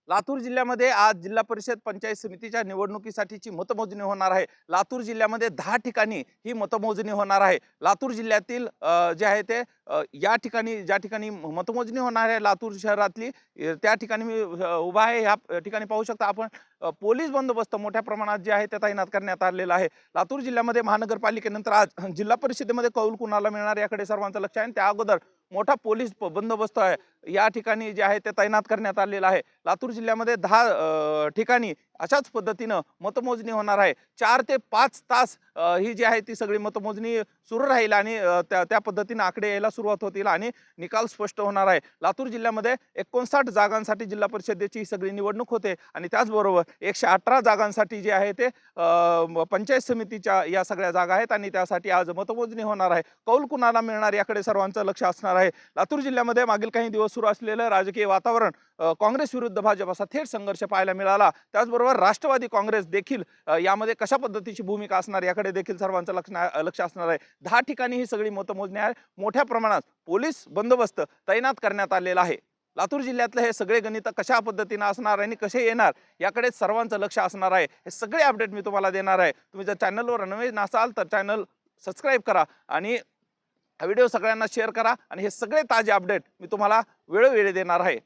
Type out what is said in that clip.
लातूर जिल्ह्यामध्ये आज जिल्हा परिषद पंचायत समितीच्या निवडणुकीसाठीची मतमोजणी होणार आहे। लातूर जिल्ह्यामध्ये 10 ठिकाणी ही मतमोजणी होणार आहे। लातूर जिल्ह्यातील जे आहे ते या ठिकाणी ज्या ठिकाणी मतमोजणी होणार आहे लातूर शहरातली त्या ठिकाणी मी उभा आहे। या ठिकाणी पाहू शकता आपण पोलीस बंदोबस्त मोठ्या प्रमाणात जे आहे ते तैनात करण्यात आलेला आहे। लातूर जिल्ह्यामध्ये महानगरपालिकेनंतर आज जिल्हा परिषदेमध्ये कौल कुणाला मिळणार याकडे सर्वांचं लक्ष आहे। त्या अगोदर मोठा पोलीस बंदोबस्त आहे या ठिकाणी जे आहे ते तैनात करण्यात आलेला आहे। लातूर जिल्ह्यामध्ये 10 ठिकाणी अशाच पद्धतीनं मतमोजणी होणार आहे। 4 ते 5 तास ही जी आहे ती सगळी मतमोजणी सुरू राहील आणि त्या पद्धतीने आकडे यायला सुरुवात होतील आणि निकाल स्पष्ट होणार आहे। लातूर जिल्ह्यामध्ये 59 जागांसाठी जिल्हा परिषदेची ही सगळी निवडणूक होते आणि त्याचबरोबर 118 जागांसाठी जे आहे ते पंचायत समितीच्या या सगळ्या जागा आहेत आणि त्यासाठी आज मतमोजणी होणार आहे। कौल कुणाला मिळणार याकडे सर्वांचं लक्ष असणार आहे। लातूर जिल्ह्यामध्ये मागील काही दिवस सुरू असलेलं राजकीय वातावरण काँग्रेस विरुद्ध भाजप असा थेट संघर्ष पाहायला मिळाला। त्याचबरोबर राष्ट्रवादी काँग्रेस देखील यामध्ये कशा पद्धतीची भूमिका असणार याकडे देखील सर्वांचं लक्ष असणार आहे। 10 ठिकाणी ही सगळी मतमोजणी आहे। मोठ्या प्रमाणात पोलीस बंदोबस्त तैनात करण्यात आलेला आहे। लातूर जिल्ह्यातले हे सगळे गणित कशा पद्धतीने असणार आणि कसे येणार याकडे सर्वांचं लक्ष असणार आहे। हे सगळे अपडेट मी तुम्हाला देणार आहे। तुम्ही जर चॅनलवर नवीन असाल तर चॅनल सबस्क्राईब करा आणि हा व्हिडिओ सगळ्यांना शेअर करा आणि हे सगळे ताजे अपडेट मी तुम्हाला वेळोवेळी देणार आहे।